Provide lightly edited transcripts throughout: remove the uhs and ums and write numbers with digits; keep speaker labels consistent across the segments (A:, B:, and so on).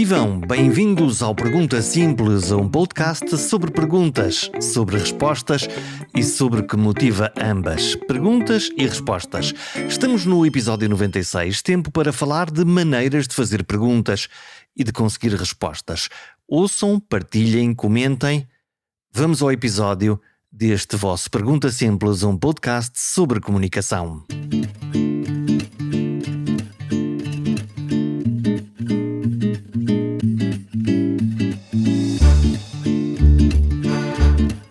A: Vivam! Bem-vindos ao Pergunta Simples, um podcast sobre perguntas, sobre respostas e sobre o que motiva ambas. Perguntas e respostas. Estamos no episódio 96, tempo para falar de maneiras de fazer perguntas e de conseguir respostas. Ouçam, partilhem, comentem. Vamos ao episódio deste vosso Pergunta Simples, um podcast sobre comunicação.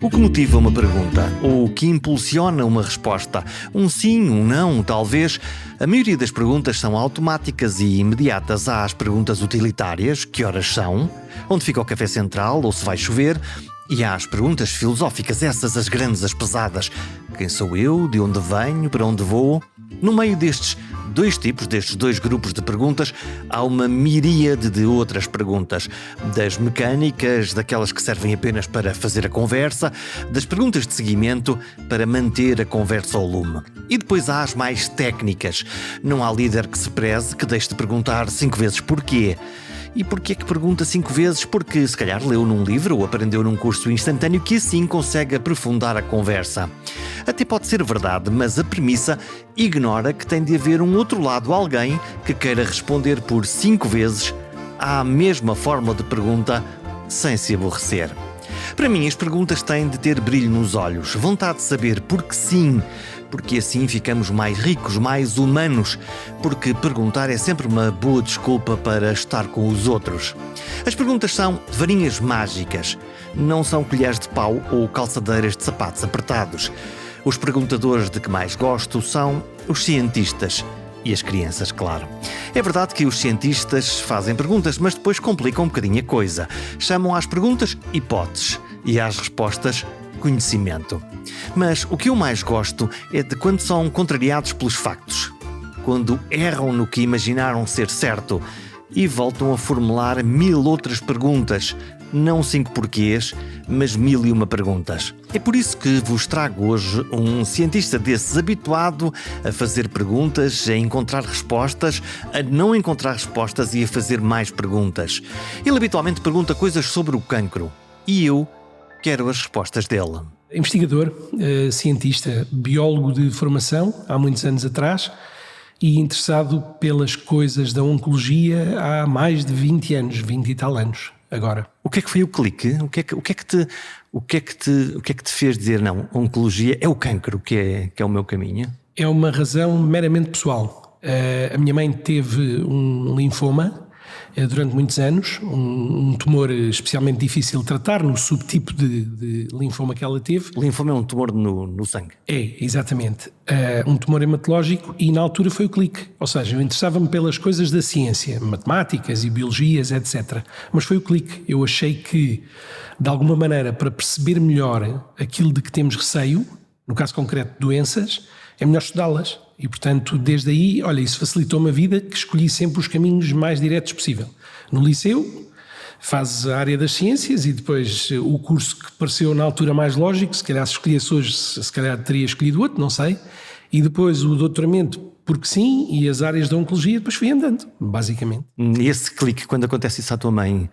A: O que motiva uma pergunta? Ou o que impulsiona uma resposta? Um sim, um não, talvez? A maioria das perguntas são automáticas e imediatas. Há as perguntas utilitárias, que horas são? Onde fica o café central? Ou se vai chover? E há as perguntas filosóficas, essas as grandes, as pesadas. Quem sou eu? De onde venho? Para onde vou? No meio destes dois grupos de perguntas, há uma miríade de outras perguntas. Das mecânicas, daquelas que servem apenas para fazer a conversa, das perguntas de seguimento para manter a conversa ao lume. E depois há as mais técnicas. Não há líder que se preze que deixe de perguntar 5 vezes porquê. E porquê que pergunta 5 vezes? Porque se calhar leu num livro ou aprendeu num curso instantâneo que assim consegue aprofundar a conversa. Até pode ser verdade, mas a premissa ignora que tem de haver um outro lado, alguém que queira responder por 5 vezes à mesma forma de pergunta sem se aborrecer. Para mim, as perguntas têm de ter brilho nos olhos, vontade de saber porque sim, porque assim ficamos mais ricos, mais humanos, porque perguntar é sempre uma boa desculpa para estar com os outros. As perguntas são varinhas mágicas, não são colheres de pau ou calçadeiras de sapatos apertados. Os perguntadores de que mais gosto são os cientistas e as crianças, claro. É verdade que os cientistas fazem perguntas, mas depois complicam um bocadinho a coisa. Chamam às perguntas hipóteses e às respostas conhecimento. Mas o que eu mais gosto é de quando são contrariados pelos factos, quando erram no que imaginaram ser certo e voltam a formular 1000 outras perguntas, não 5 porquês, mas 1001 perguntas. É por isso que vos trago hoje um cientista desses, habituado a fazer perguntas, a encontrar respostas, a não encontrar respostas e a fazer mais perguntas. Ele habitualmente pergunta coisas sobre o cancro e eu quero as respostas dele.
B: Investigador, cientista, biólogo de formação, há muitos anos atrás, e interessado pelas coisas da oncologia há mais de 20 anos, 20 e tal anos agora.
A: O que é que foi o clique? O que é que te fez dizer não, oncologia é o cancro que é o meu caminho?
B: É uma razão meramente pessoal. A minha mãe teve um linfoma durante muitos anos, um tumor especialmente difícil de tratar, no subtipo de linfoma que ela teve.
A: O linfoma é um tumor no sangue?
B: É, exatamente. Um tumor hematológico e na altura foi o clique. Ou seja, eu interessava-me pelas coisas da ciência, matemáticas e biologias, etc. Mas foi o clique. Eu achei que, de alguma maneira, para perceber melhor aquilo de que temos receio, no caso concreto de doenças, é melhor estudá-las. E, portanto, desde aí, olha, isso facilitou-me a vida, que escolhi sempre os caminhos mais diretos possível. No liceu, fazes a área das ciências e depois o curso que pareceu na altura mais lógico, se calhar se escolhesse hoje, se calhar teria escolhido outro, não sei. E depois o doutoramento, porque sim, e as áreas da oncologia, depois fui andando, basicamente.
A: E esse clique, quando acontece isso à tua mãe,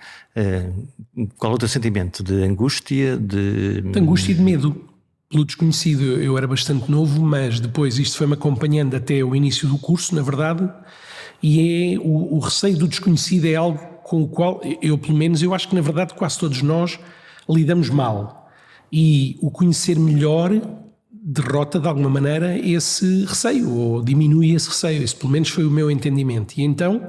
A: qual é o teu sentimento? De angústia? De
B: angústia e de medo. Pelo desconhecido, eu era bastante novo, mas depois isto foi-me acompanhando até o início do curso, na verdade, e é o receio do desconhecido é algo com o qual eu, pelo menos, eu acho que na verdade quase todos nós lidamos mal. E o conhecer melhor derrota de alguma maneira esse receio, ou diminui esse receio. Esse pelo menos foi o meu entendimento. E então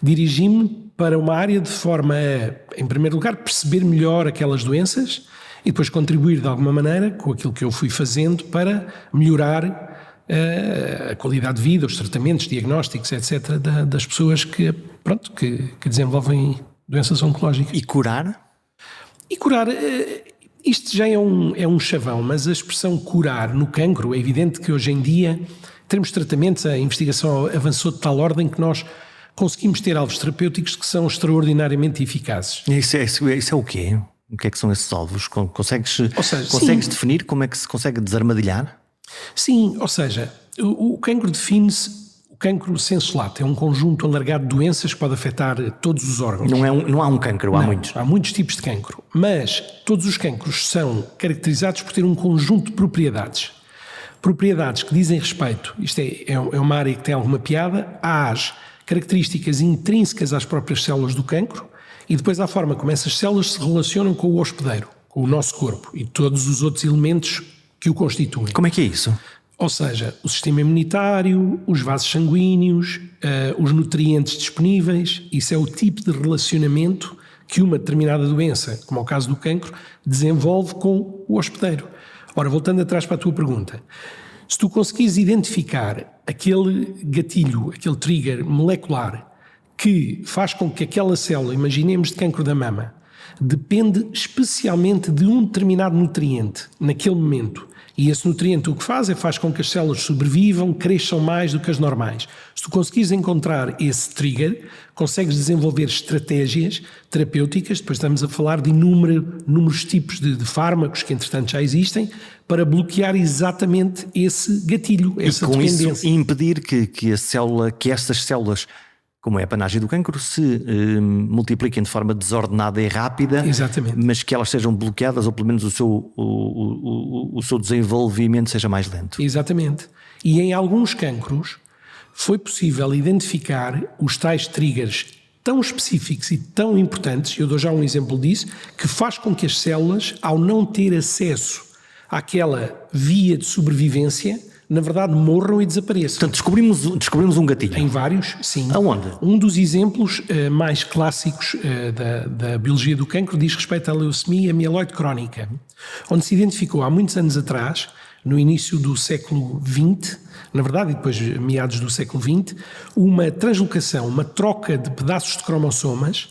B: dirigi-me para uma área de forma a, em primeiro lugar, perceber melhor aquelas doenças e depois contribuir de alguma maneira com aquilo que eu fui fazendo para melhorar a qualidade de vida, os tratamentos, diagnósticos, etc., das pessoas que desenvolvem doenças oncológicas.
A: E curar?
B: E curar, isto já é um chavão, mas a expressão curar no cancro, é evidente que hoje em dia, em termos de tratamentos, a investigação avançou de tal ordem que nós conseguimos ter alvos terapêuticos que são extraordinariamente eficazes.
A: Isso é o quê? O que é que são esses alvos? Consegues definir como é que se consegue desarmadilhar?
B: Sim, ou seja, o cancro define-se cancro sensu lato é um conjunto alargado de doenças que pode afetar todos os órgãos.
A: Não há um cancro, há muitos.
B: Há muitos tipos de cancro, mas todos os cancros são caracterizados por ter um conjunto de propriedades. Propriedades que dizem respeito, isto é uma área que tem alguma piada, às características intrínsecas às próprias células do cancro e depois à forma como essas células se relacionam com o hospedeiro, com o nosso corpo e todos os outros elementos que o constituem.
A: Como é que é isso?
B: Ou seja, o sistema imunitário, os vasos sanguíneos, os nutrientes disponíveis, isso é o tipo de relacionamento que uma determinada doença, como é o caso do cancro, desenvolve com o hospedeiro. Ora, voltando atrás para a tua pergunta, se tu conseguires identificar aquele gatilho, aquele trigger molecular que faz com que aquela célula, imaginemos de cancro da mama, depende especialmente de um determinado nutriente naquele momento, e esse nutriente o que faz com que as células sobrevivam, cresçam mais do que as normais. Se tu conseguires encontrar esse trigger, consegues desenvolver estratégias terapêuticas, depois estamos a falar de inúmeros tipos de fármacos que entretanto já existem, para bloquear exatamente esse gatilho, essa dependência.
A: Isso impedir que estas células, como é a panagem do cancro, se multipliquem de forma desordenada e rápida.
B: Exatamente.
A: Mas que elas sejam bloqueadas ou pelo menos o seu desenvolvimento seja mais lento.
B: Exatamente. E em alguns cancros foi possível identificar os tais triggers tão específicos e tão importantes, eu dou já um exemplo disso, que faz com que as células, ao não ter acesso àquela via de sobrevivência, na verdade morram e desapareçam.
A: Portanto, descobrimos um gatilho.
B: Em vários, sim.
A: Aonde?
B: Um dos exemplos mais clássicos da biologia do cancro diz respeito à leucemia mieloide crónica, onde se identificou há muitos anos atrás, no início do século XX, na verdade, e depois meados do século XX, uma translocação, uma troca de pedaços de cromossomas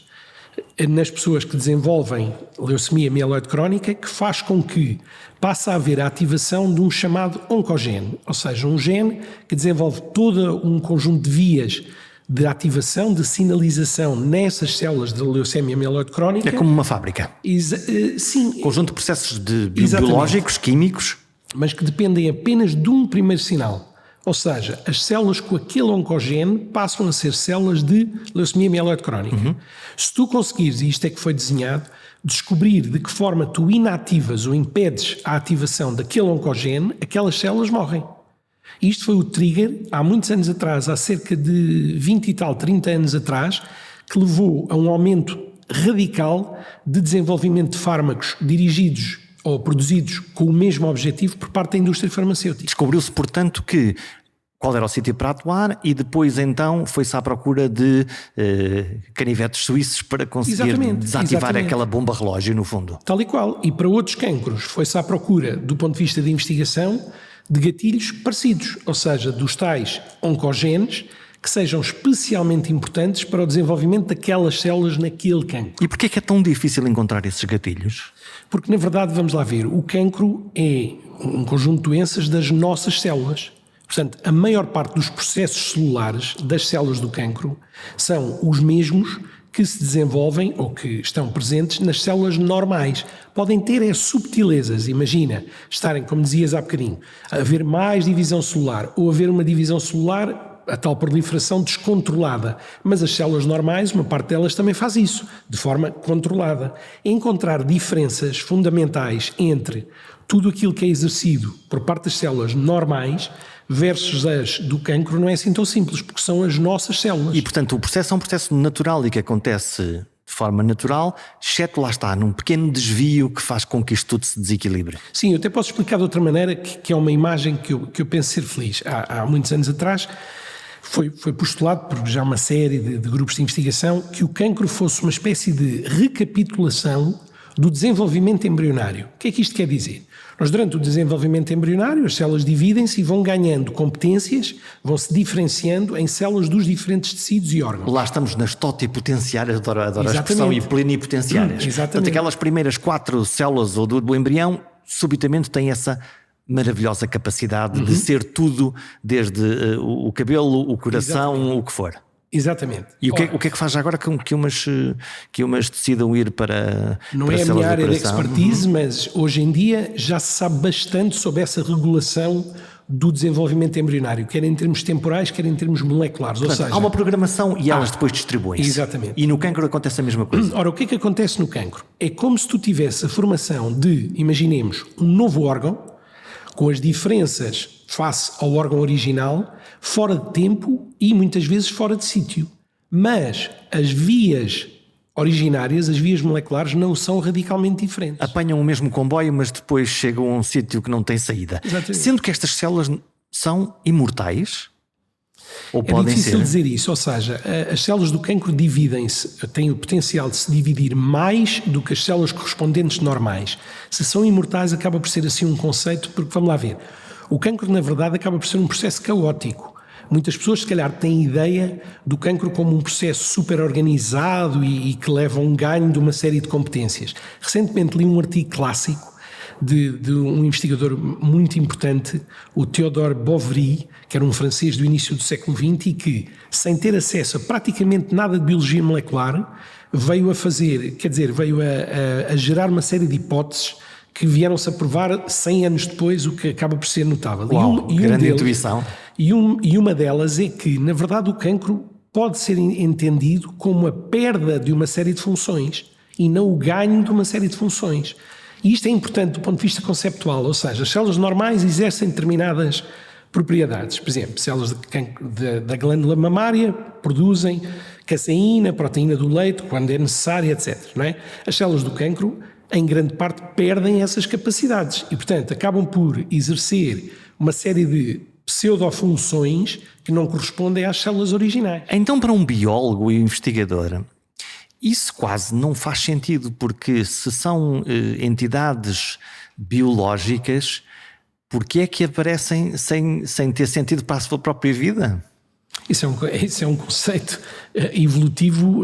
B: nas pessoas que desenvolvem leucemia mieloide crónica, que faz com que passe a haver a ativação de um chamado oncogene, ou seja, um gene que desenvolve todo um conjunto de vias de ativação, de sinalização nessas células de leucemia mieloide crónica.
A: É como uma fábrica.
B: Sim.
A: Conjunto de processos biológicos, químicos.
B: Mas que dependem apenas de um primeiro sinal. Ou seja, as células com aquele oncogene passam a ser células de leucemia mieloide crónica. Uhum. Se tu conseguires, e isto é que foi desenhado, descobrir de que forma tu inativas ou impedes a ativação daquele oncogene, aquelas células morrem. Isto foi o trigger, há muitos anos atrás, há cerca de 20 e tal, 30 anos atrás, que levou a um aumento radical de desenvolvimento de fármacos dirigidos ou produzidos com o mesmo objetivo por parte da indústria farmacêutica.
A: Descobriu-se, portanto, qual era o sítio para atuar e depois então foi-se à procura de canivetes suíços para conseguir desativar aquela bomba relógio, no fundo.
B: Tal e qual. E para outros cancros foi-se à procura, do ponto de vista de investigação, de gatilhos parecidos, ou seja, dos tais oncogenes que sejam especialmente importantes para o desenvolvimento daquelas células naquele cancro.
A: E porquê é que é tão difícil encontrar esses gatilhos?
B: Porque, na verdade, vamos lá ver, o cancro é um conjunto de doenças das nossas células. Portanto, a maior parte dos processos celulares das células do cancro são os mesmos que se desenvolvem ou que estão presentes nas células normais. Podem ter subtilezas, imagina, estarem, como dizias há bocadinho, a haver mais divisão celular ou haver uma divisão celular, a tal proliferação descontrolada. Mas as células normais, uma parte delas também faz isso, de forma controlada. Encontrar diferenças fundamentais entre tudo aquilo que é exercido por parte das células normais versus as do cancro não é assim tão simples, porque são as nossas células.
A: E, portanto, o processo é um processo natural e que acontece de forma natural, exceto lá está, num pequeno desvio que faz com que isto tudo se desequilibre.
B: Sim, eu até posso explicar de outra maneira, que é uma imagem que eu penso ser feliz. Há muitos anos atrás foi postulado por já uma série de grupos de investigação que o cancro fosse uma espécie de recapitulação do desenvolvimento embrionário. O que é que isto quer dizer? Nós, durante o desenvolvimento embrionário, as células dividem-se e vão ganhando competências, vão-se diferenciando em células dos diferentes tecidos e órgãos.
A: Lá estamos nas totipotenciárias, adoro a expressão, e plenipotenciárias.
B: Exatamente.
A: Portanto, aquelas primeiras 4 células do embrião, subitamente têm essa maravilhosa capacidade de ser tudo, desde o cabelo, o coração, o que for.
B: Exatamente.
A: E o que é que faz agora que umas decidam ir para
B: não
A: para
B: é a minha área de
A: coração?
B: expertise, mas hoje em dia já se sabe bastante sobre essa regulação do desenvolvimento embrionário, quer em termos temporais, quer em termos moleculares.
A: Portanto,
B: ou seja,
A: há uma programação e elas depois distribuem-se.
B: Exatamente.
A: E no cancro acontece a mesma coisa.
B: Ora, o que é que acontece no cancro? É como se tu tivesse a formação de, imaginemos, um novo órgão, com as diferenças face ao órgão original, fora de tempo e muitas vezes fora de sítio. Mas as vias originárias, as vias moleculares, não são radicalmente diferentes.
A: Apanham o mesmo comboio, mas depois chegam a um sítio que não tem saída.
B: Exatamente.
A: Sendo que estas células são imortais? Ou
B: É
A: podem
B: difícil
A: ser?
B: dizer isso, ou seja, as células do cancro dividem-se, têm o potencial de se dividir mais do que as células correspondentes normais. Se são imortais, acaba por ser assim um conceito, porque vamos lá ver, o cancro na verdade acaba por ser um processo caótico. Muitas pessoas se calhar têm ideia do cancro como um processo super organizado e que leva a um ganho de uma série de competências. Recentemente li um artigo clássico de um investigador muito importante, o Théodore Boveri, que era um francês do início do século XX e que, sem ter acesso a praticamente nada de biologia molecular, veio a fazer, veio a gerar uma série de hipóteses que vieram-se a provar 100 anos depois, o que acaba por ser notável.
A: Uau, grande intuição.
B: E uma delas é que, na verdade, o cancro pode ser entendido como a perda de uma série de funções e não o ganho de uma série de funções. E isto é importante do ponto de vista conceptual, ou seja, as células normais exercem determinadas propriedades. Por exemplo, células da glândula mamária produzem caseína, proteína do leite, quando é necessária, etc. Não é? As células do cancro, em grande parte, perdem essas capacidades e, portanto, acabam por exercer uma série de pseudofunções que não correspondem às células originais.
A: Então, para um biólogo e investigador, isso quase não faz sentido, porque se são entidades biológicas, porquê é que aparecem sem ter sentido para a sua própria vida?
B: Isso é um conceito evolutivo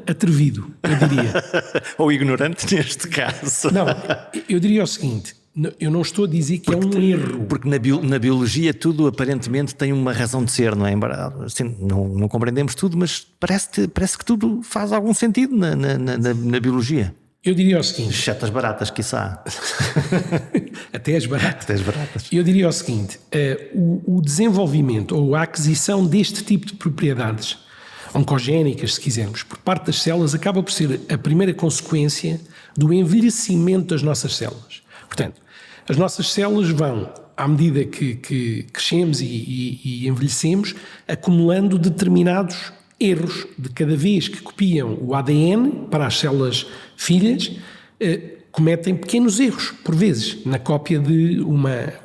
B: atrevido, eu diria.
A: Ou ignorante neste caso.
B: Não, eu diria o seguinte, eu não estou a dizer que é um erro.
A: Porque na biologia tudo aparentemente tem uma razão de ser, não é? Assim, não compreendemos tudo, mas parece que tudo faz algum sentido na biologia.
B: Eu diria o seguinte...
A: Exceto as baratas, quiçá.
B: Até as baratas.
A: Até as baratas.
B: Eu diria o seguinte, o desenvolvimento ou a aquisição deste tipo de propriedades oncogénicas, se quisermos, por parte das células, acaba por ser a primeira consequência do envelhecimento das nossas células. Portanto, as nossas células vão, à medida que crescemos e envelhecemos, acumulando determinados erros de cada vez que copiam o ADN para as células filhas, cometem pequenos erros, por vezes. Na cópia de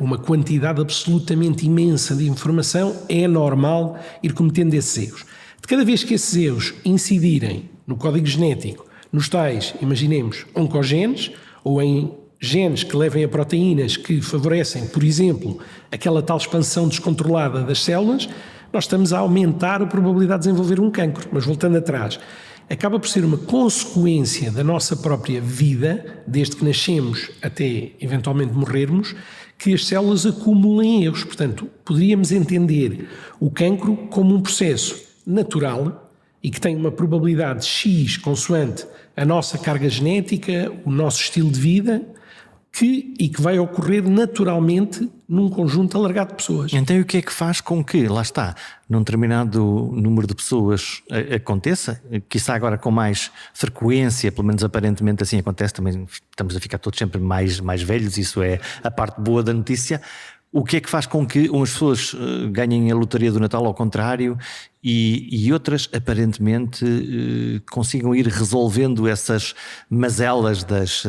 B: uma quantidade absolutamente imensa de informação, é normal ir cometendo esses erros. De cada vez que esses erros incidirem no código genético, nos tais, imaginemos, oncogenes, ou em genes que levem a proteínas que favorecem, por exemplo, aquela tal expansão descontrolada das células, nós estamos a aumentar a probabilidade de desenvolver um cancro. Mas voltando atrás, acaba por ser uma consequência da nossa própria vida, desde que nascemos até eventualmente morrermos, que as células acumulem erros. Portanto, poderíamos entender o cancro como um processo natural e que tem uma probabilidade X consoante a nossa carga genética, o nosso estilo de vida, e que vai ocorrer naturalmente num conjunto alargado de pessoas.
A: Então o que é que faz com que, lá está, num determinado número de pessoas aconteça, quiçá agora com mais frequência, pelo menos aparentemente assim acontece, também estamos a ficar todos sempre mais velhos, isso é a parte boa da notícia. O que é que faz com que umas pessoas ganhem a lotaria do Natal ao contrário e outras aparentemente consigam ir resolvendo essas mazelas das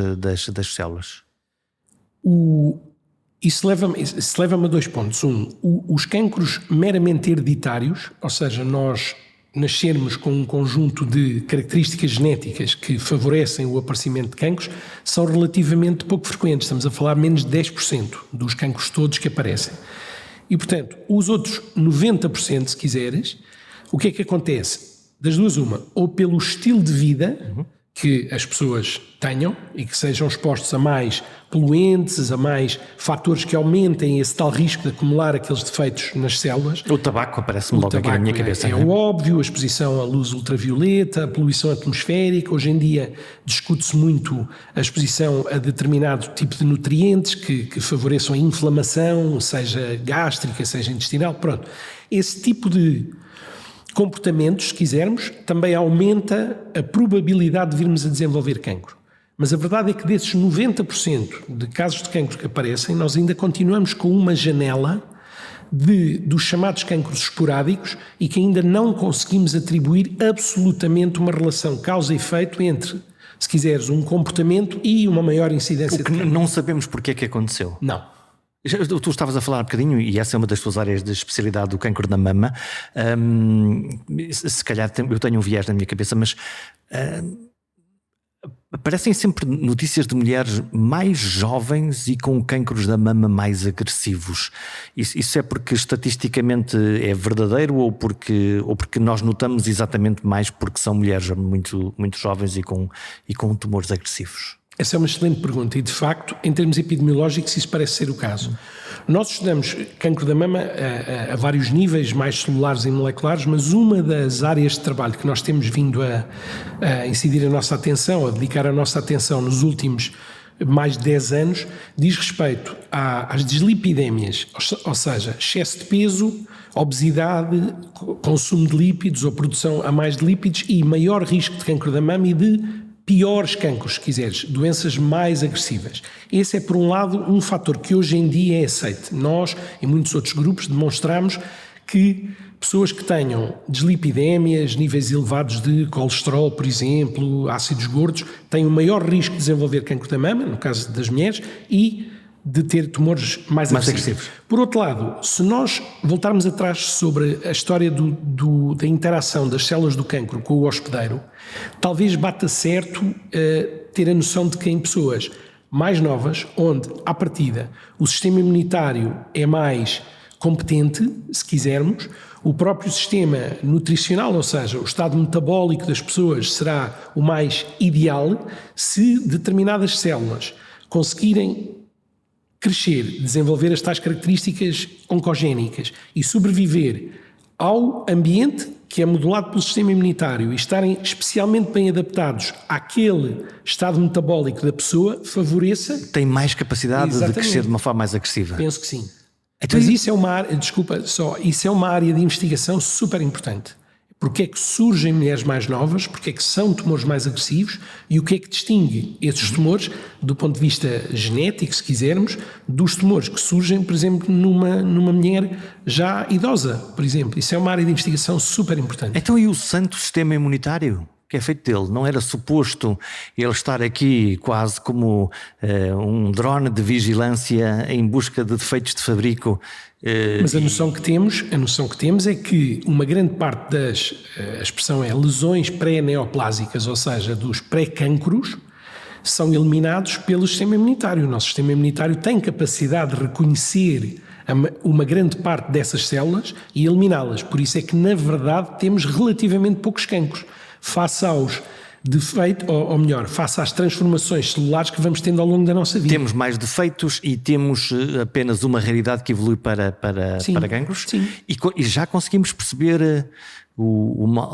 A: células?
B: Isso leva-me a dois pontos. Os cancros meramente hereditários, ou seja, nós nascermos com um conjunto de características genéticas que favorecem o aparecimento de cancros, são relativamente pouco frequentes. Estamos a falar menos de 10% dos cancros todos que aparecem. E, portanto, os outros 90%, se quiseres, o que é que acontece? Das duas uma, ou pelo estilo de vida, que as pessoas tenham e que sejam expostos a mais poluentes, a mais fatores que aumentem esse tal risco de acumular aqueles defeitos nas células.
A: O tabaco aparece-me logo aqui na minha cabeça.
B: É o óbvio, a exposição à luz ultravioleta, a poluição atmosférica. Hoje em dia discute-se muito a exposição a determinado tipo de nutrientes que favoreçam a inflamação, seja gástrica, seja intestinal. Pronto, esse tipo de comportamentos, se quisermos, também aumenta a probabilidade de virmos a desenvolver cancro. Mas a verdade é que desses 90% de casos de cancro que aparecem, nós ainda continuamos com uma janela dos chamados cancros esporádicos e que ainda não conseguimos atribuir absolutamente uma relação causa e efeito entre, se quiseres, um comportamento e uma maior incidência
A: de cancro. Não sabemos porque é que aconteceu.
B: Não.
A: Tu estavas a falar um bocadinho, e essa é uma das tuas áreas de especialidade, do cancro da mama. Se calhar eu tenho um viés na minha cabeça, mas aparecem sempre notícias de mulheres mais jovens e com cancros da mama mais agressivos. Isso é porque estatisticamente é verdadeiro ou porque nós notamos exatamente mais porque são mulheres muito, muito jovens e com tumores agressivos?
B: Essa é uma excelente pergunta e, de facto, em termos epidemiológicos, isso parece ser o caso. Nós estudamos cancro da mama a vários níveis, mais celulares e moleculares, mas uma das áreas de trabalho que nós temos vindo a incidir a nossa atenção, a dedicar a nossa atenção nos últimos mais de 10 anos, diz respeito às dislipidémias, ou seja, excesso de peso, obesidade, consumo de lípidos ou produção a mais de lípidos e maior risco de cancro da mama e de piores cancros, se quiseres, doenças mais agressivas. Esse é, por um lado, um fator que hoje em dia é aceite. Nós e muitos outros grupos demonstramos que pessoas que tenham dislipidémias, níveis elevados de colesterol, por exemplo, ácidos gordos, têm um maior risco de desenvolver cancro da mama, no caso das mulheres, e de ter tumores mais agressivos. Por outro lado, se nós voltarmos atrás sobre a história da interação das células do cancro com o hospedeiro, talvez bata certo ter a noção de que em pessoas mais novas, onde, à partida, o sistema imunitário é mais competente, se quisermos, o próprio sistema nutricional, ou seja, o estado metabólico das pessoas será o mais ideal se determinadas células conseguirem crescer, desenvolver as tais características oncogénicas e sobreviver ao ambiente que é modulado pelo sistema imunitário e estarem especialmente bem adaptados àquele estado metabólico da pessoa, favoreça...
A: Tem mais capacidade de crescer de uma forma mais agressiva.
B: Penso que sim. Então, mas isso é uma área, isso é uma área de investigação super importante. Porque é que surgem mulheres mais novas, porque é que são tumores mais agressivos e o que é que distingue esses tumores, do ponto de vista genético, se quisermos, dos tumores que surgem, por exemplo, numa mulher já idosa, por exemplo. Isso é uma área de investigação super importante.
A: Então, e o santo sistema imunitário? Que é feito dele? Não era suposto ele estar aqui quase como um drone de vigilância em busca de defeitos de fabrico?
B: Mas a noção que temos é que uma grande parte a expressão é lesões pré-neoplásicas, ou seja, dos pré-cancros, são eliminados pelo sistema imunitário. O nosso sistema imunitário tem capacidade de reconhecer uma grande parte dessas células e eliminá-las. Por isso é que, na verdade, temos relativamente poucos cancros face aos defeitos, ou melhor, face às transformações celulares que vamos tendo ao longo da nossa vida.
A: Temos mais defeitos e temos apenas uma raridade que evolui para cancros.
B: Sim.
A: E já conseguimos perceber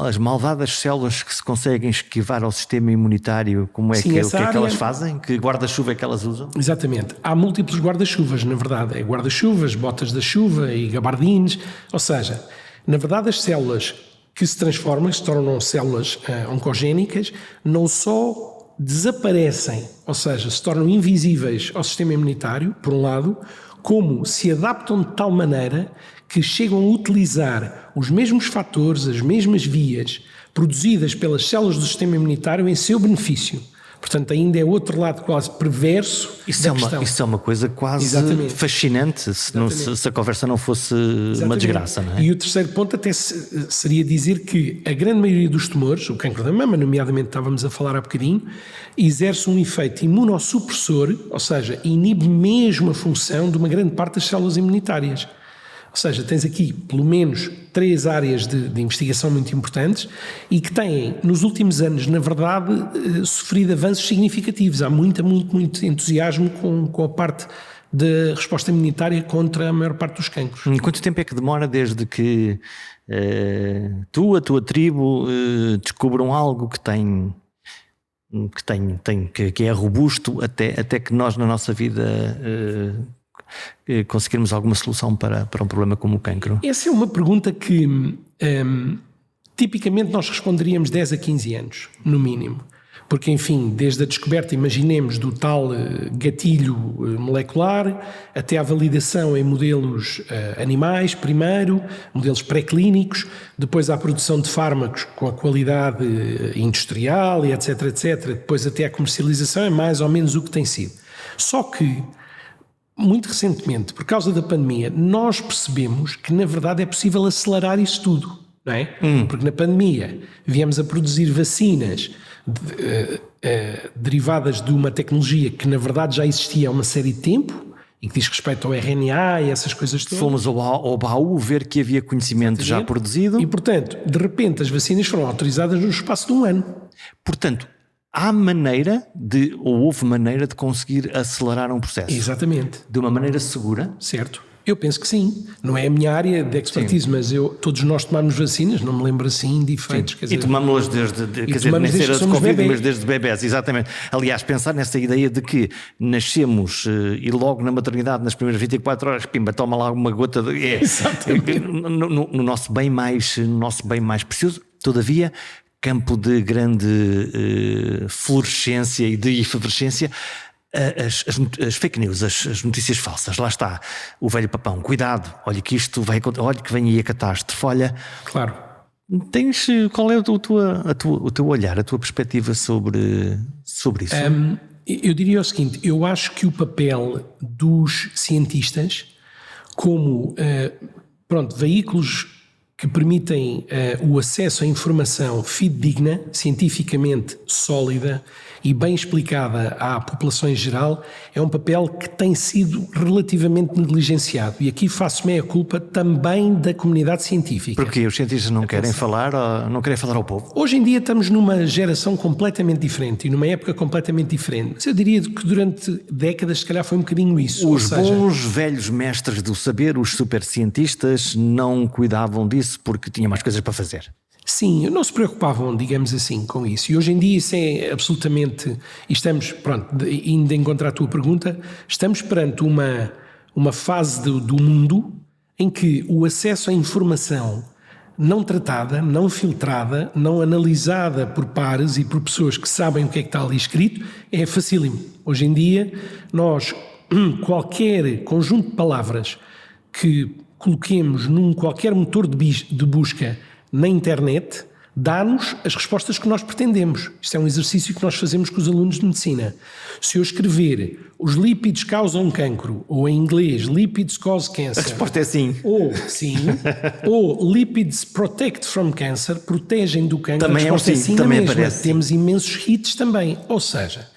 A: as malvadas células que se conseguem esquivar ao sistema imunitário, como é
B: Sim,
A: que é que elas fazem? Que guarda-chuva é que elas usam?
B: Exatamente. Há múltiplos guarda-chuvas, na verdade. É guarda-chuvas, botas da chuva e gabardines. Ou seja, na verdade as células que se transformam, que se tornam células oncogénicas, não só desaparecem, ou seja, se tornam invisíveis ao sistema imunitário, por um lado, como se adaptam de tal maneira que chegam a utilizar os mesmos fatores, as mesmas vias produzidas pelas células do sistema imunitário em seu benefício. Portanto, ainda é outro lado quase perverso da questão.
A: Isso é uma coisa quase fascinante, se a conversa não fosse uma desgraça, não é?
B: E o terceiro ponto até seria dizer que a grande maioria dos tumores, o cancro da mama, nomeadamente estávamos a falar há bocadinho, exerce um efeito imunossupressor, ou seja, inibe mesmo a função de uma grande parte das células imunitárias. Ou seja, tens aqui pelo menos 3 áreas de investigação muito importantes e que têm, nos últimos anos, na verdade, sofrido avanços significativos. Há muito entusiasmo com a parte da resposta imunitária contra a maior parte dos cancros.
A: Quanto tempo é que demora desde que a tua tribo descubram algo que é robusto até que nós na nossa vida conseguirmos alguma solução para um problema como o cancro?
B: Essa é uma pergunta que tipicamente nós responderíamos 10 a 15 anos, no mínimo. Porque, enfim, desde a descoberta, imaginemos, do tal gatilho molecular até à validação em modelos animais, primeiro, modelos pré-clínicos, depois à produção de fármacos com a qualidade industrial e etc, depois até à comercialização, é mais ou menos o que tem sido. Só que, muito recentemente, por causa da pandemia, nós percebemos que, na verdade, é possível acelerar isso tudo, não é? Porque na pandemia viemos a produzir vacinas derivadas de uma tecnologia que na verdade já existia há uma série de tempo e que diz respeito ao RNA e essas coisas todas.
A: Fomos ao baú ver que havia conhecimento já produzido.
B: E portanto, de repente as vacinas foram autorizadas no espaço de um ano.
A: Portanto, houve maneira de conseguir acelerar um processo.
B: Exatamente.
A: De uma maneira segura.
B: Certo. Eu penso que sim. Não é a minha área de expertise, mas todos nós tomamos vacinas, não me lembro assim de efeitos.
A: E tomamos-las nem ser de Covid, mas desde bebés, exatamente. Aliás, pensar nessa ideia de que nascemos e logo na maternidade, nas primeiras 24 horas, pimba, toma lá uma gota de... no nosso bem mais precioso, todavia, campo de grande florescência e de efervescência, as fake news, as notícias falsas, lá está o velho papão, cuidado, olha que vem aí a catástrofe, olha.
B: Claro.
A: Qual é o teu olhar, a tua perspectiva sobre isso?
B: Eu diria o seguinte, eu acho que o papel dos cientistas como veículos que permitem o acesso à informação fidedigna, cientificamente sólida e bem explicada à população em geral, é um papel que tem sido relativamente negligenciado. E aqui faço meia-culpa também da comunidade científica.
A: Porque os cientistas não querem falar ao povo?
B: Hoje em dia estamos numa geração completamente diferente e numa época completamente diferente. Mas eu diria que durante décadas, se calhar, foi um bocadinho isso.
A: Os bons velhos mestres do saber, os supercientistas, não cuidavam disso porque tinham mais coisas para fazer.
B: Sim, não se preocupavam, digamos assim, com isso. E hoje em dia isso é absolutamente... E estamos, indo de encontrar a tua pergunta, estamos perante uma fase do mundo em que o acesso à informação não tratada, não filtrada, não analisada por pares e por pessoas que sabem o que é que está ali escrito, é facílimo. Hoje em dia, qualquer conjunto de palavras que coloquemos num qualquer motor de busca na internet, dá-nos as respostas que nós pretendemos. Isto é um exercício que nós fazemos com os alunos de medicina. Se eu escrever os lípidos causam cancro, ou em inglês, lipids cause cancer.
A: A resposta é sim.
B: Ou lipids protect from cancer, protegem do cancro.
A: Também
B: a resposta é sim,
A: também
B: mesma.
A: aparece.
B: Temos imensos hits também. Ou seja,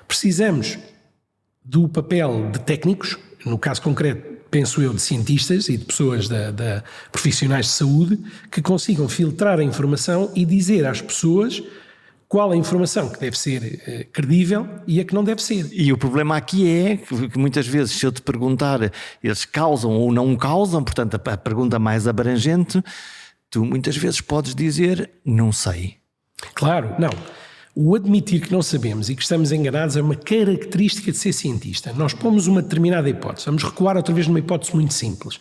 B: precisamos do papel de técnicos, no caso concreto, penso eu, de cientistas e de pessoas profissionais de saúde, que consigam filtrar a informação e dizer às pessoas qual a informação que deve ser credível e a que não deve ser.
A: E o problema aqui é que muitas vezes, se eu te perguntar, eles causam ou não causam, portanto a pergunta mais abrangente, tu muitas vezes podes dizer, não sei.
B: Claro, não. O admitir que não sabemos e que estamos enganados é uma característica de ser cientista. Nós pomos uma determinada hipótese. Vamos recuar outra vez numa hipótese muito simples.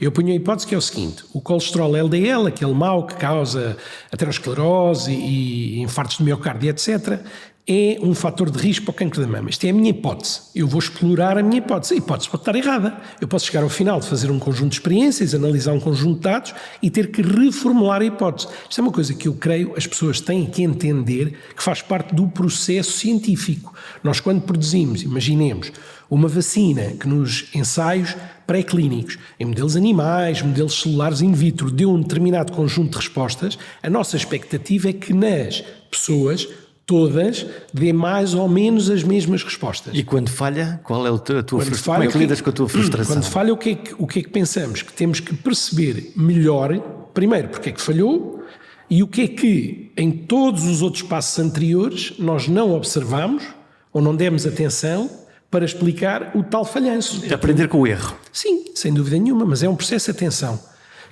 B: Eu ponho a hipótese que é o seguinte: o colesterol LDL, aquele mau que causa aterosclerose e infartos de miocárdio, etc., é um fator de risco para o cancro da mama. Isto é a minha hipótese. Eu vou explorar a minha hipótese. A hipótese pode estar errada. Eu posso chegar ao final de fazer um conjunto de experiências, analisar um conjunto de dados e ter que reformular a hipótese. Isto é uma coisa que eu creio as pessoas têm que entender que faz parte do processo científico. Nós, quando produzimos, imaginemos, uma vacina que nos ensaios pré-clínicos, em modelos animais, modelos celulares in vitro, deu um determinado conjunto de respostas, a nossa expectativa é que nas pessoas todas dê mais ou menos as mesmas respostas.
A: E quando falha, qual é a tua frustração? Como é que lidas com a tua frustração?
B: Quando falha, o que é que pensamos? Que temos que perceber melhor, primeiro, porque é que falhou e o que é que em todos os outros passos anteriores nós não observamos ou não demos atenção para explicar o tal falhanço.
A: Aprender com o erro.
B: Sim, sem dúvida nenhuma, mas é um processo de atenção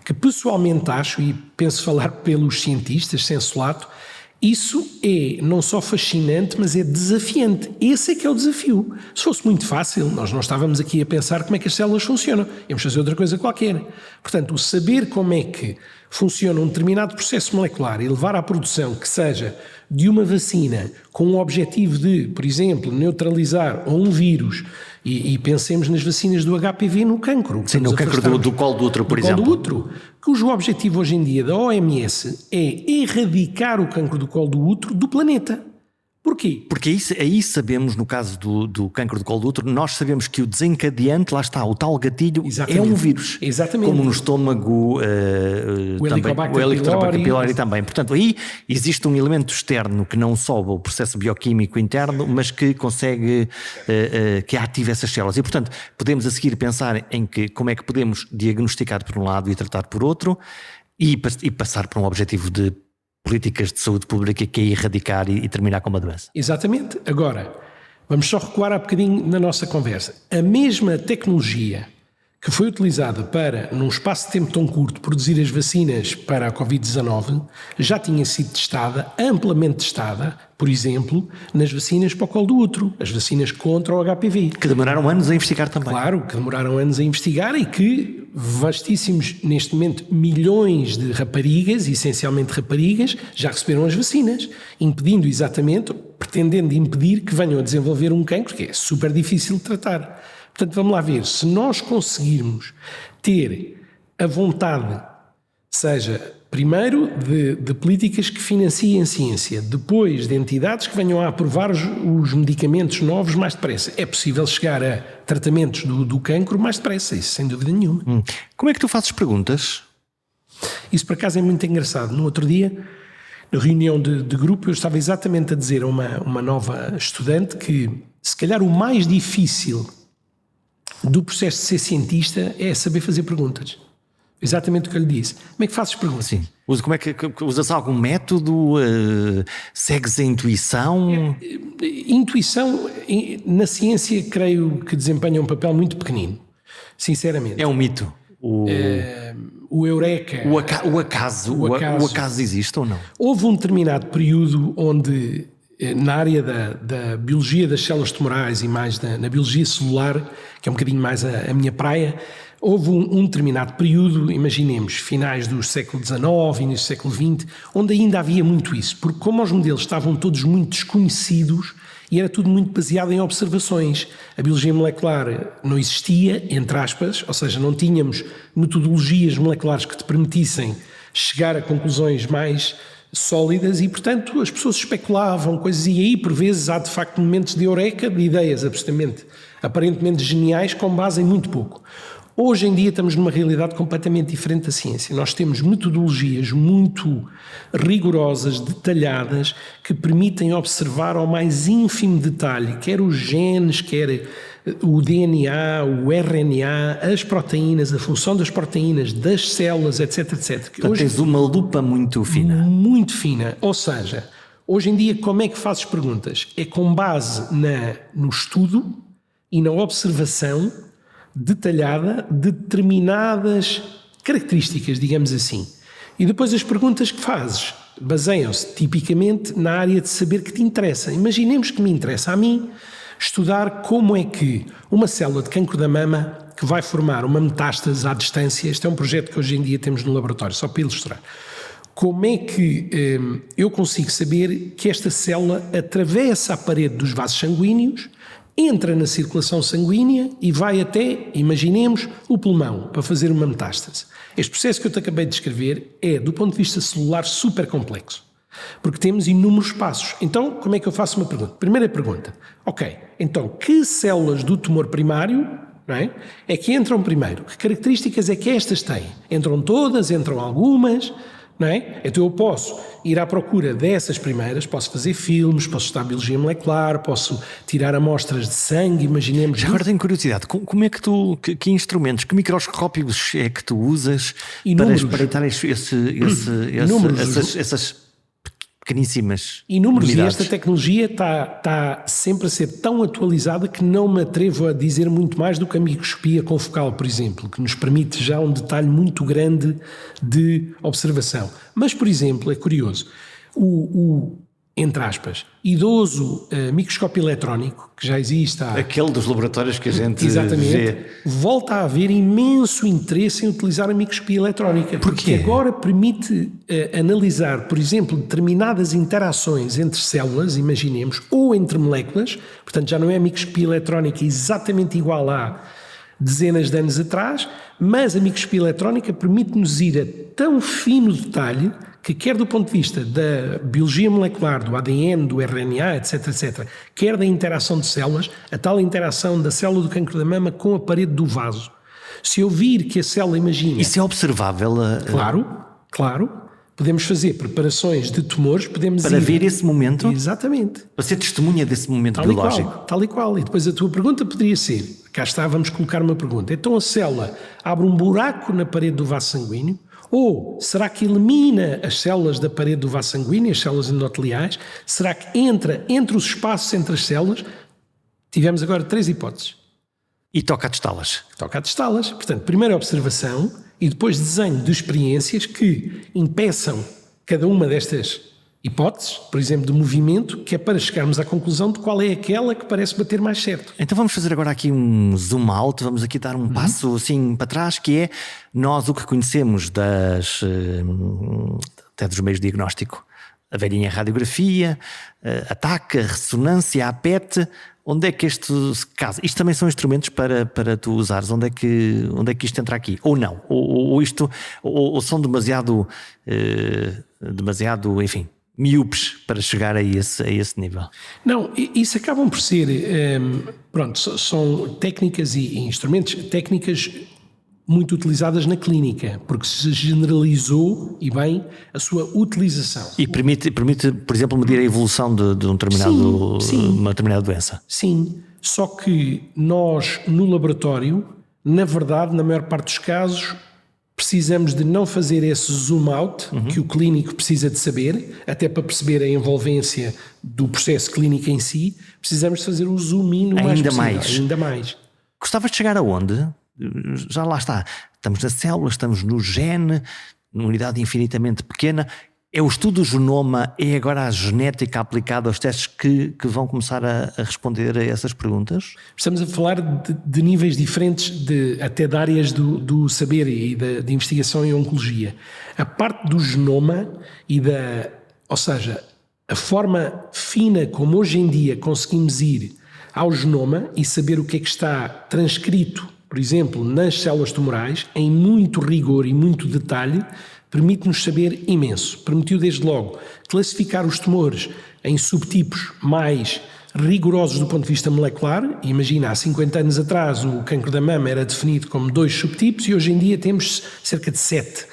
B: que pessoalmente acho, e penso falar pelos cientistas, sensu lato, isso é não só fascinante, mas é desafiante. Esse é que é o desafio. Se fosse muito fácil, nós não estávamos aqui a pensar como é que as células funcionam. Íamos fazer outra coisa qualquer. Portanto, o saber como é que funciona um determinado processo molecular e levar à produção que seja de uma vacina com o objetivo de, por exemplo, neutralizar um vírus, e pensemos nas vacinas do HPV no cancro.
A: Sim, no cancro do colo do útero, por exemplo.
B: Do colo do útero, cujo objetivo hoje em dia da OMS é erradicar o cancro do colo do útero do planeta. Porquê?
A: Porque aí sabemos, no caso do cancro do colo do útero, nós sabemos que o desencadeante, lá está, o tal gatilho, é um vírus.
B: Exatamente.
A: Como no estômago,
B: o Helicobacter
A: pylori também. Portanto, aí existe um elemento externo que não sobe o processo bioquímico interno, mas que consegue, que ativa essas células. E, portanto, podemos a seguir pensar em como é que podemos diagnosticar por um lado e tratar por outro e passar para um objetivo de políticas de saúde pública que é erradicar e terminar com uma doença.
B: Exatamente. Agora, vamos só recuar há bocadinho na nossa conversa. A mesma tecnologia que foi utilizada para, num espaço de tempo tão curto, produzir as vacinas para a Covid-19, já tinha sido testada, amplamente testada, por exemplo, nas vacinas para o colo do útero, as vacinas contra o HPV.
A: Que demoraram anos a investigar também.
B: Claro, que demoraram anos a investigar e que vastíssimos, neste momento, milhões de raparigas, essencialmente raparigas, já receberam as vacinas, impedindo exatamente, pretendendo impedir que venham a desenvolver um cancro que é super difícil de tratar. Portanto, vamos lá ver, se nós conseguirmos ter a vontade, seja primeiro de políticas que financiem a ciência, depois de entidades que venham a aprovar os medicamentos novos mais depressa, é possível chegar a tratamentos do cancro mais depressa, isso sem dúvida nenhuma.
A: Como é que tu fazes perguntas?
B: Isso por acaso é muito engraçado. No outro dia, na reunião de grupo, eu estava exatamente a dizer a uma nova estudante que se calhar o mais difícil do processo de ser cientista é saber fazer perguntas. Exatamente o que eu lhe disse. Como é que fazes perguntas?
A: Sim. Como é que usas algum método? Segues a intuição?
B: Intuição, na ciência, creio que desempenha um papel muito pequenino. Sinceramente.
A: É um mito.
B: O eureka.
A: O acaso existe ou não?
B: Houve um determinado período onde, na área da biologia das células tumorais e mais na biologia celular, que é um bocadinho mais a minha praia, houve um determinado período, imaginemos, finais do século XIX, início do século XX, onde ainda havia muito isso, porque como os modelos estavam todos muito desconhecidos e era tudo muito baseado em observações, a biologia molecular não existia, entre aspas, ou seja, não tínhamos metodologias moleculares que te permitissem chegar a conclusões mais sólidas e, portanto, as pessoas especulavam coisas e aí, por vezes, há de facto momentos de eureka, de ideias aparentemente geniais com base em muito pouco. Hoje em dia estamos numa realidade completamente diferente da ciência. Nós temos metodologias muito rigorosas, detalhadas, que permitem observar ao mais ínfimo detalhe, quer os genes, quer o DNA, o RNA, as proteínas, a função das proteínas, das células, etc, etc.
A: Portanto, tens uma lupa muito fina.
B: Muito fina. Ou seja, hoje em dia como é que fazes perguntas? É com base no estudo e na observação detalhada de determinadas características, digamos assim. E depois as perguntas que fazes baseiam-se tipicamente na área de saber que te interessa. Imaginemos que me interessa a mim estudar como é que uma célula de cancro da mama que vai formar uma metástase à distância, este é um projeto que hoje em dia temos no laboratório, só para ilustrar, como é que eu consigo saber que esta célula atravessa a parede dos vasos sanguíneos, entra na circulação sanguínea e vai até, imaginemos, o pulmão, para fazer uma metástase. Este processo que eu te acabei de descrever é, do ponto de vista celular, super complexo, porque temos inúmeros passos. Então, como é que eu faço uma pergunta? Primeira pergunta, ok, então, que células do tumor primário, não é que entram primeiro? Que características é que estas têm? Entram todas? Entram algumas? não é? Então eu posso ir à procura dessas primeiras, posso fazer filmes, posso estudar biologia molecular, posso tirar amostras de sangue, imaginemos...
A: Já agora tenho curiosidade, como é que tu, que instrumentos, que microscópios é que tu usas para espreitar essas pequeníssimas
B: inúmeros,
A: unidades?
B: e esta tecnologia está sempre a ser tão atualizada que não me atrevo a dizer muito mais do que a microscopia confocal, por exemplo, que nos permite já um detalhe muito grande de observação. Mas, por exemplo, é curioso, entre aspas, idoso microscópio eletrónico, que já existe há...
A: Aquele dos laboratórios que a gente
B: Exatamente,
A: vê.
B: volta a haver imenso interesse em utilizar a microscopia eletrónica. Porque agora permite analisar, por exemplo, determinadas interações entre células, imaginemos, ou entre moléculas, portanto já não é a microscopia eletrónica exatamente igual a dezenas de anos atrás, mas a microscopia eletrónica permite-nos ir a tão fino detalhe que quer do ponto de vista da biologia molecular, do ADN, do RNA, etc., quer da interação de células, a tal interação da célula do cancro da mama com a parede do vaso. Se eu vir que a célula, imagina...
A: Isso é observável?
B: Claro. Podemos fazer preparações de tumores, podemos
A: para ver esse momento?
B: Exatamente.
A: Para ser testemunha desse momento biológico?
B: Tal e qual. E depois a tua pergunta poderia ser, cá está, vamos colocar uma pergunta. Então a célula abre um buraco na parede do vaso sanguíneo, ou será que elimina as células da parede do vaso sanguíneo, as células endoteliais? Será que entra entre os espaços entre as células? Tivemos agora 3 hipóteses.
A: E toca a testá-las.
B: Portanto, primeira observação e depois desenho de experiências que impeçam cada uma destas hipóteses, por exemplo, de movimento, que é para chegarmos à conclusão de qual é aquela que parece bater mais certo.
A: Então vamos fazer agora aqui um zoom out, vamos aqui dar um passo assim para trás, que é nós o que conhecemos até dos meios de diagnóstico, a velhinha radiografia, a TAC, a ressonância, a PET. Onde é que este caso? Isto também são instrumentos para tu usares. Onde é que isto entra aqui? Ou não? Ou são demasiado, enfim, miúpes para chegar a esse nível?
B: Não, isso acabam por ser, são técnicas e instrumentos, técnicas muito utilizadas na clínica, porque se generalizou, e bem, a sua utilização.
A: E permite, por exemplo, medir a evolução de uma determinada doença.
B: Sim, só que nós, no laboratório, na verdade, na maior parte dos casos, precisamos de não fazer esse zoom out que o clínico precisa de saber, até para perceber a envolvência do processo clínico em si, precisamos de fazer o zoom in o mais possível. Ainda mais.
A: Gostavas de chegar aonde? Já lá está, estamos na célula, estamos no gene, numa unidade infinitamente pequena. É o estudo do genoma, é agora a genética aplicada aos testes que vão começar a responder a essas perguntas? Estamos
B: a falar de níveis diferentes, até de áreas do saber e de investigação em oncologia. A parte do genoma ou seja, a forma fina como hoje em dia conseguimos ir ao genoma e saber o que é que está transcrito, por exemplo, nas células tumorais, em muito rigor e muito detalhe, permite-nos saber imenso. Permitiu, desde logo, classificar os tumores em subtipos mais rigorosos do ponto de vista molecular. Imagina, há 50 anos atrás o cancro da mama era definido como 2 subtipos e hoje em dia temos cerca de 7.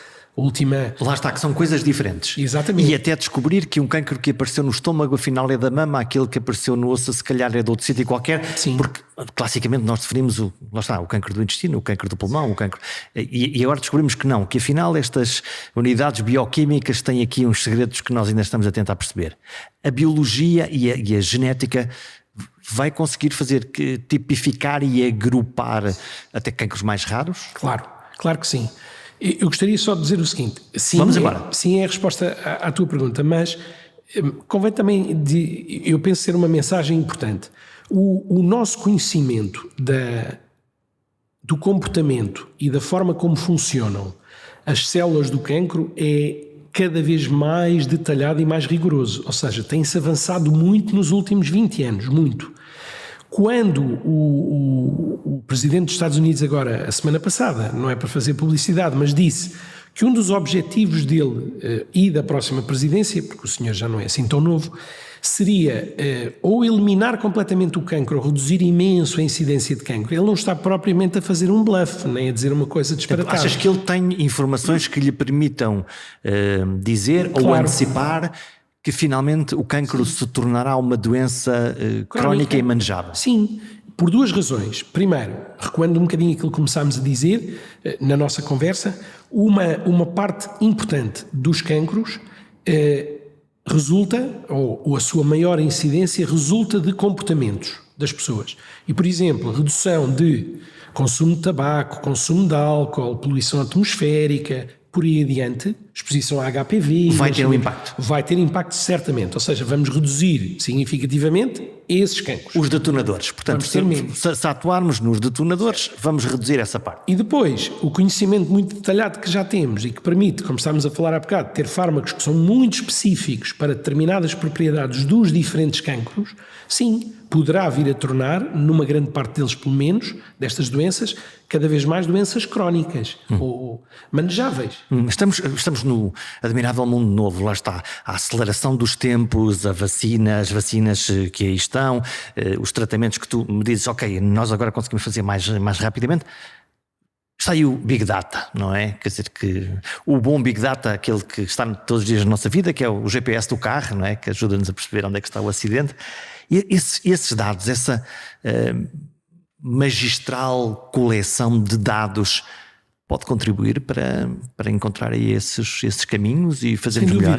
A: Lá está, que são coisas diferentes.
B: Exatamente.
A: E até descobrir que um cancro que apareceu no estômago afinal é da mama, aquele que apareceu no osso se calhar é de outro sítio qualquer.
B: Sim.
A: Porque classicamente nós definimos o cancro do intestino, o cancro do pulmão, e agora descobrimos que não, que afinal estas unidades bioquímicas têm aqui uns segredos que nós ainda estamos a tentar perceber. A biologia e a genética vai conseguir tipificar e agrupar até cancros mais raros?
B: Claro que sim. Eu gostaria só de dizer o seguinte. Sim,
A: vamos embora.
B: Sim, é a resposta à tua pergunta, mas convém também, eu penso ser uma mensagem importante. O nosso conhecimento do comportamento e da forma como funcionam as células do cancro é cada vez mais detalhado e mais rigoroso. Ou seja, tem-se avançado muito nos últimos 20 anos, muito. Quando o presidente dos Estados Unidos agora, a semana passada, não é para fazer publicidade, mas disse que um dos objetivos dele e da próxima presidência, porque o senhor já não é assim tão novo, seria ou eliminar completamente o cancro ou reduzir imenso a incidência de cancro. Ele não está propriamente a fazer um bluff, nem a dizer uma coisa disparatada.
A: Achas que ele tem informações que lhe permitam dizer ou antecipar que finalmente o cancro se tornará uma doença crónica e manejável?
B: Sim, por duas razões. Primeiro, recuando um bocadinho aquilo que começámos a dizer na nossa conversa, uma parte importante dos cancros resulta, ou a sua maior incidência, resulta de comportamentos das pessoas. E, por exemplo, redução de consumo de tabaco, consumo de álcool, poluição atmosférica, por aí adiante, exposição a HPV...
A: Vai ter um impacto.
B: Vai ter impacto, certamente. Ou seja, vamos reduzir significativamente esses cancros.
A: Os detonadores. Portanto, se atuarmos nos detonadores, vamos reduzir essa parte.
B: E depois, o conhecimento muito detalhado que já temos e que permite, como estávamos a falar há bocado, ter fármacos que são muito específicos para determinadas propriedades dos diferentes cancros, sim, poderá vir a tornar, numa grande parte deles pelo menos, destas doenças, cada vez mais doenças crónicas ou manejáveis.
A: Estamos no admirável mundo novo, lá está, a aceleração dos tempos, as vacinas que aí estão, os tratamentos que tu me dizes, ok, nós agora conseguimos fazer mais rapidamente. Está aí o Big Data, não é? Quer dizer que o bom Big Data, aquele que está todos os dias na nossa vida, que é o GPS do carro, não é? Que ajuda-nos a perceber onde é que está o acidente. E esses dados, essa magistral coleção de dados pode contribuir para encontrar aí esses caminhos e fazermos melhor?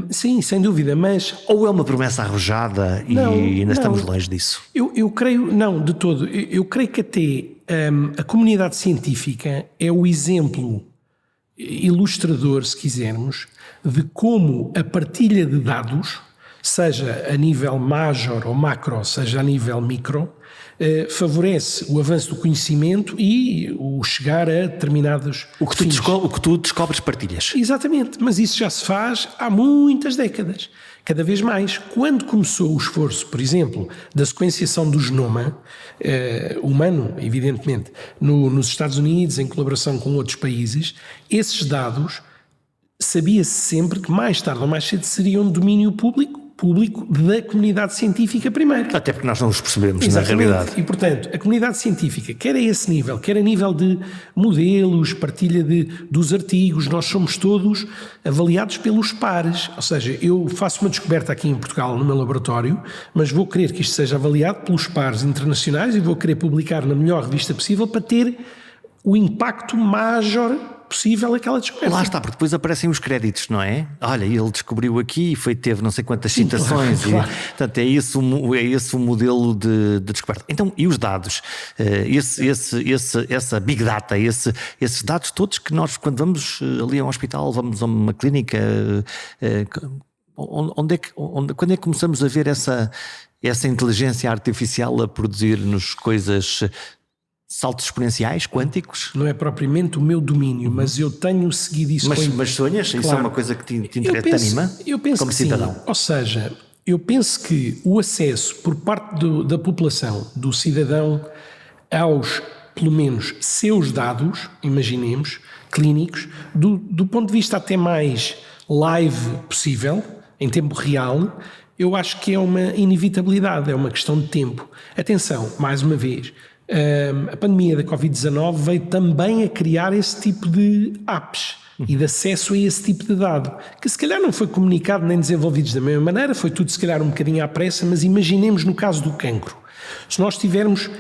B: Sim, sem dúvida, mas...
A: Ou é uma promessa arrojada e ainda estamos longe disso?
B: Eu creio, não, de todo. Eu creio que até a comunidade científica é o exemplo ilustrador, se quisermos, de como a partilha de dados, seja a nível major ou macro, seja a nível micro, favorece o avanço do conhecimento e o chegar a determinados
A: o que tu descobres, partilhas.
B: Exatamente, mas isso já se faz há muitas décadas. Cada vez mais. Quando começou o esforço, por exemplo, da sequenciação do genoma humano, evidentemente, nos Estados Unidos, em colaboração com outros países, esses dados sabia-se sempre que mais tarde ou mais cedo seriam de domínio público da comunidade científica primeiro.
A: Até porque nós não os percebemos.
B: Exatamente.
A: Na realidade.
B: E, portanto, a comunidade científica, quer a esse nível, quer a nível de modelos, partilha dos artigos, nós somos todos avaliados pelos pares. Ou seja, eu faço uma descoberta aqui em Portugal, no meu laboratório, mas vou querer que isto seja avaliado pelos pares internacionais e vou querer publicar na melhor revista possível para ter o impacto major possível aquela descoberta.
A: Lá está, porque depois aparecem os créditos, não é? Olha, ele descobriu aqui e teve não sei quantas citações.
B: Claro.
A: Portanto, é esse o modelo de descoberta. Então, e os dados? Essa Big Data, esses dados todos que nós, quando vamos ali a um hospital, vamos a uma clínica, quando é que começamos a ver essa inteligência artificial a produzir-nos coisas... Saltos exponenciais, quânticos?
B: Não é propriamente o meu domínio, mas eu tenho seguido isso.
A: Mas sonhas? Claro. Isso é uma coisa que te anima?
B: Eu penso
A: como
B: que
A: cidadão?
B: Sim. Ou seja, eu penso que o acesso por parte da população, do cidadão, aos, pelo menos, seus dados, imaginemos, clínicos, do ponto de vista até mais live possível, em tempo real, eu acho que é uma inevitabilidade, é uma questão de tempo. Atenção, mais uma vez... A pandemia da Covid-19 veio também a criar esse tipo de apps e de acesso a esse tipo de dado, que se calhar não foi comunicado nem desenvolvidos da mesma maneira, foi tudo se calhar um bocadinho à pressa, mas imaginemos no caso do cancro. Se nós tivermos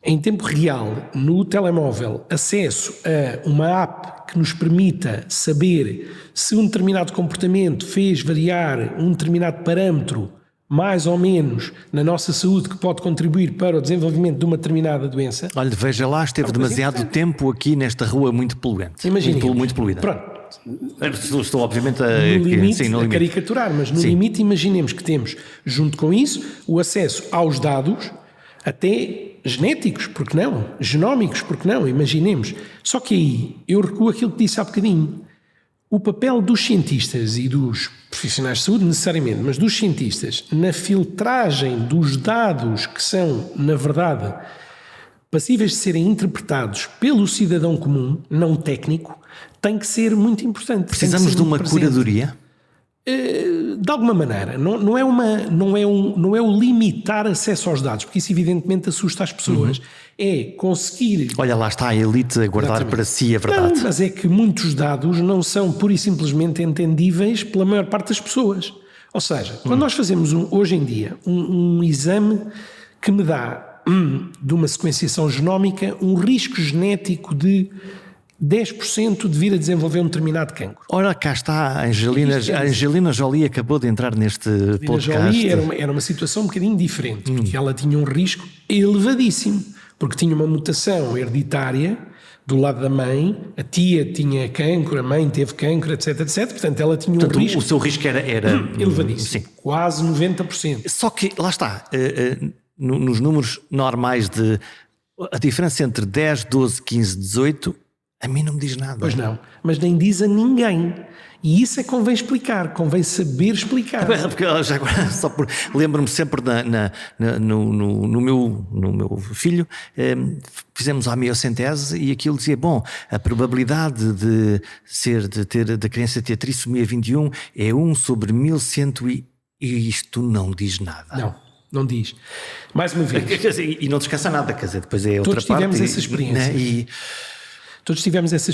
B: em tempo real, no telemóvel, acesso a uma app que nos permita saber se um determinado comportamento fez variar um determinado parâmetro mais ou menos na nossa saúde que pode contribuir para o desenvolvimento de uma determinada doença.
A: Olha, veja lá, esteve demasiado tempo aqui nesta rua muito poluente. Muito poluída.
B: Pronto.
A: Estou obviamente
B: a caricaturar, mas no limite imaginemos que temos, junto com isso, o acesso aos dados, até genéticos, porque não? Genómicos, porque não? Imaginemos. Só que aí eu recuo àquilo que disse há bocadinho. O papel dos cientistas e dos profissionais de saúde, necessariamente, mas dos cientistas, na filtragem dos dados que são, na verdade, passíveis de serem interpretados pelo cidadão comum, não técnico, tem que ser muito importante.
A: Precisamos de uma curadoria?
B: De alguma maneira. Não é o limitar acesso aos dados, porque isso evidentemente assusta as pessoas. É conseguir...
A: Olha, lá está a elite a guardar para si a verdade.
B: Não, mas é que muitos dados não são pura e simplesmente entendíveis pela maior parte das pessoas. Ou seja, quando nós fazemos hoje em dia um exame que me dá de uma sequenciação genómica um risco genético de 10% de vir a desenvolver um determinado cancro.
A: Ora, cá está, a Angelina Jolie acabou de entrar neste podcast.
B: A Jolie era uma situação um bocadinho diferente, porque ela tinha um risco elevadíssimo, porque tinha uma mutação hereditária do lado da mãe, a tia tinha cancro, a mãe teve cancro, etc, etc. Portanto, ela tinha um risco...
A: O seu risco era
B: elevadíssimo, sim. Quase 90%.
A: Só que, lá está, nos números normais a diferença entre 10, 12, 15, 18... A mim não me diz nada.
B: Pois não, mas nem diz a ninguém. E isso é que convém explicar, convém saber explicar.
A: Porque já agora, lembro-me sempre no meu filho, fizemos a meiocentese e aquilo dizia, bom, a probabilidade da criança ter trissomia 21 é 1 sobre 1100 e isto não diz nada.
B: Não diz. Mais uma vez.
A: E não descansa nada, quer dizer, depois é outra parte.
B: Todos tivemos essa experiência.
A: Né?
B: Todos tivemos esse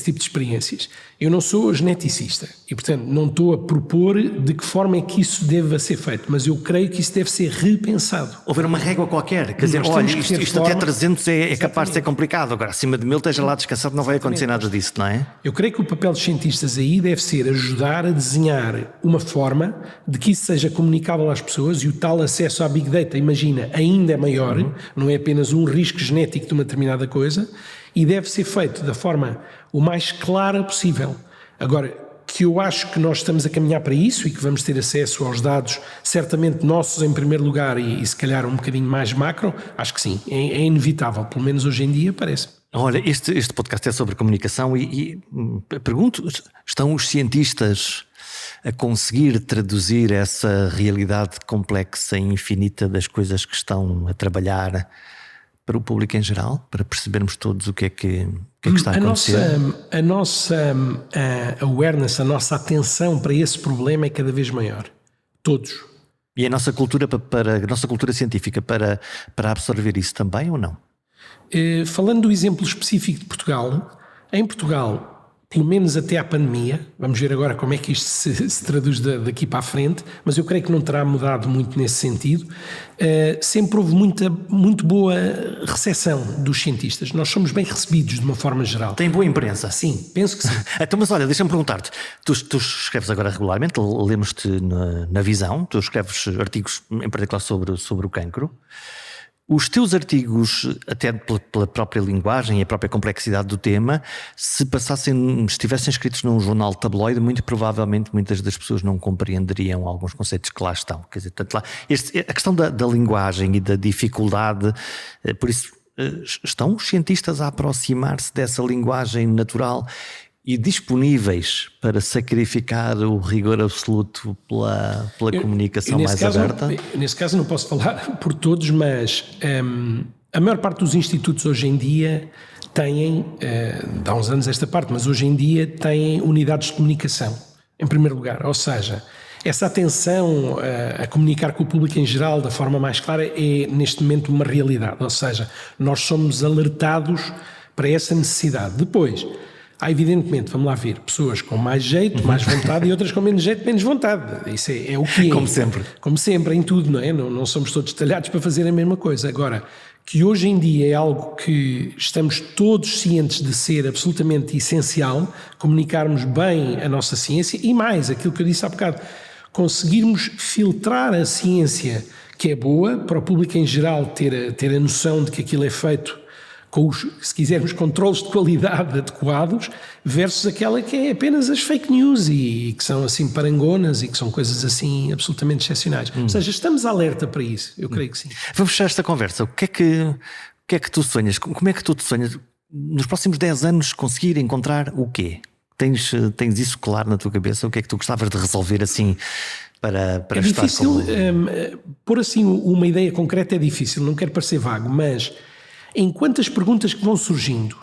B: tipo de experiências. Eu não sou geneticista e, portanto, não estou a propor de que forma é que isso deve ser feito, mas eu creio que isso deve ser repensado.
A: Houver uma régua qualquer, quer dizer, olha, isto até 300 é capaz de ser complicado, agora acima de 1000 esteja lá descansado, não vai acontecer nada disso, não é?
B: Eu creio que o papel dos cientistas aí deve ser ajudar a desenhar uma forma de que isso seja comunicável às pessoas e o tal acesso à Big Data, imagina, ainda é maior, não é apenas um risco genético de uma determinada coisa, e deve ser feito da forma o mais clara possível. Agora, que eu acho que nós estamos a caminhar para isso e que vamos ter acesso aos dados, certamente nossos em primeiro lugar e se calhar um bocadinho mais macro, acho que sim, é inevitável, pelo menos hoje em dia parece.
A: Olha, este podcast é sobre comunicação e pergunto, estão os cientistas a conseguir traduzir essa realidade complexa e infinita das coisas que estão a trabalhar para o público em geral, para percebermos todos o que é que está a acontecer?
B: A nossa awareness, a nossa atenção para esse problema é cada vez maior. Todos.
A: E a nossa cultura, a nossa cultura científica para absorver isso também ou não?
B: Falando do exemplo específico de Portugal, em Portugal, pelo menos até à pandemia, vamos ver agora como é que isto se traduz daqui para a frente, mas eu creio que não terá mudado muito nesse sentido, sempre houve muito boa recepção dos cientistas. Nós somos bem recebidos de uma forma geral.
A: Tem boa imprensa?
B: Sim, penso que sim.
A: Então, mas olha, deixa-me perguntar-te, tu escreves agora regularmente, lemos-te na Visão, tu escreves artigos em particular sobre o cancro. Os teus artigos, até pela própria linguagem e a própria complexidade do tema, se estivessem escritos num jornal tabloide, muito provavelmente muitas das pessoas não compreenderiam alguns conceitos que lá estão. Quer dizer, tanto lá, a questão da linguagem e da dificuldade, por isso estão os cientistas a aproximar-se dessa linguagem natural e disponíveis para sacrificar o rigor absoluto pela comunicação mais aberta?
B: Nesse caso não posso falar por todos, mas a maior parte dos institutos hoje em dia têm, há uns anos esta parte, mas hoje em dia têm unidades de comunicação, em primeiro lugar. Ou seja, essa atenção a comunicar com o público em geral da forma mais clara é neste momento uma realidade. Ou seja, nós somos alertados para essa necessidade. Depois, há evidentemente, vamos lá ver, pessoas com mais jeito, mais vontade e outras com menos jeito, menos vontade. Isso é o que é.
A: Como sempre.
B: Como sempre, em tudo, não é? Não somos todos talhados para fazer a mesma coisa. Agora, que hoje em dia é algo que estamos todos cientes de ser absolutamente essencial, comunicarmos bem a nossa ciência e mais, aquilo que eu disse há bocado, conseguirmos filtrar a ciência que é boa, para o público em geral ter a noção de que aquilo é feito com os, se quisermos, controles de qualidade adequados, versus aquela que é apenas as fake news e que são assim parangonas e que são coisas assim absolutamente excepcionais. Ou seja, estamos alerta para isso, eu creio que sim.
A: Vamos fechar esta conversa. O que é que tu sonhas? Como é que tu te sonhas nos próximos 10 anos conseguir encontrar o quê? Tens isso claro na tua cabeça? O que é que tu gostavas de resolver assim para
B: é
A: estar
B: difícil, pôr assim uma ideia concreta é difícil, não quero parecer vago, mas Enquanto as perguntas que vão surgindo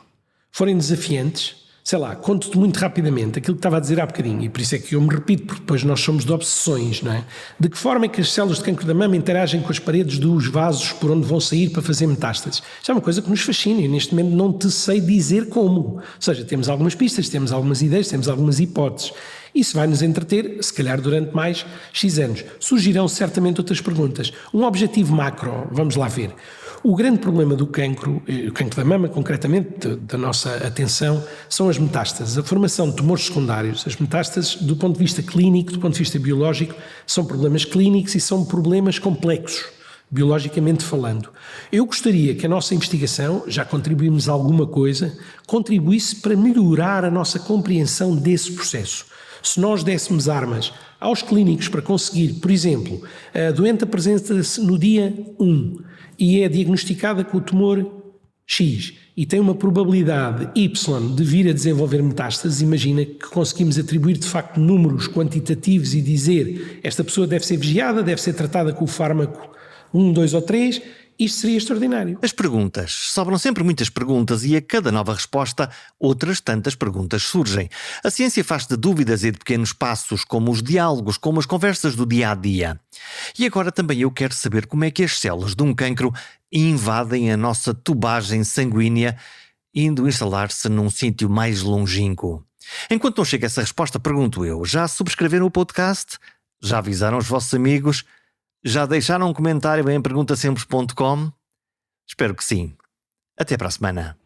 B: forem desafiantes, sei lá, conto-te muito rapidamente aquilo que estava a dizer há bocadinho, e por isso é que eu me repito, porque depois nós somos de obsessões, não é? De que forma é que as células de cancro da mama interagem com as paredes dos vasos por onde vão sair para fazer metástases? Isto é uma coisa que nos fascina e neste momento não te sei dizer como. Ou seja, temos algumas pistas, temos algumas ideias, temos algumas hipóteses. Isso vai nos entreter, se calhar durante mais X anos. Surgirão certamente outras perguntas. Um objetivo macro, vamos lá ver. O grande problema do cancro, o cancro da mama concretamente, da nossa atenção, são as metástases. A formação de tumores secundários. As metástases, do ponto de vista clínico, do ponto de vista biológico, são problemas clínicos e são problemas complexos, biologicamente falando. Eu gostaria que a nossa investigação, já contribuímos a alguma coisa, contribuísse para melhorar a nossa compreensão desse processo. Se nós dessemos armas aos clínicos para conseguir, por exemplo, a doente apresenta-se no dia 1 e é diagnosticada com o tumor X e tem uma probabilidade Y de vir a desenvolver metástases, imagina que conseguimos atribuir de facto números quantitativos e dizer esta pessoa deve ser vigiada, deve ser tratada com o fármaco 1, 2 ou 3, isto seria extraordinário.
A: As perguntas. Sobram sempre muitas perguntas e a cada nova resposta, outras tantas perguntas surgem. A ciência faz de dúvidas e de pequenos passos, como os diálogos, como as conversas do dia-a-dia. E agora também eu quero saber como é que as células de um cancro invadem a nossa tubagem sanguínea, indo instalar-se num sítio mais longínquo. Enquanto não chega essa resposta, pergunto eu, já subscreveram o podcast? Já avisaram os vossos amigos? Já deixaram um comentário em perguntasemples.com? Espero que sim. Até para a semana.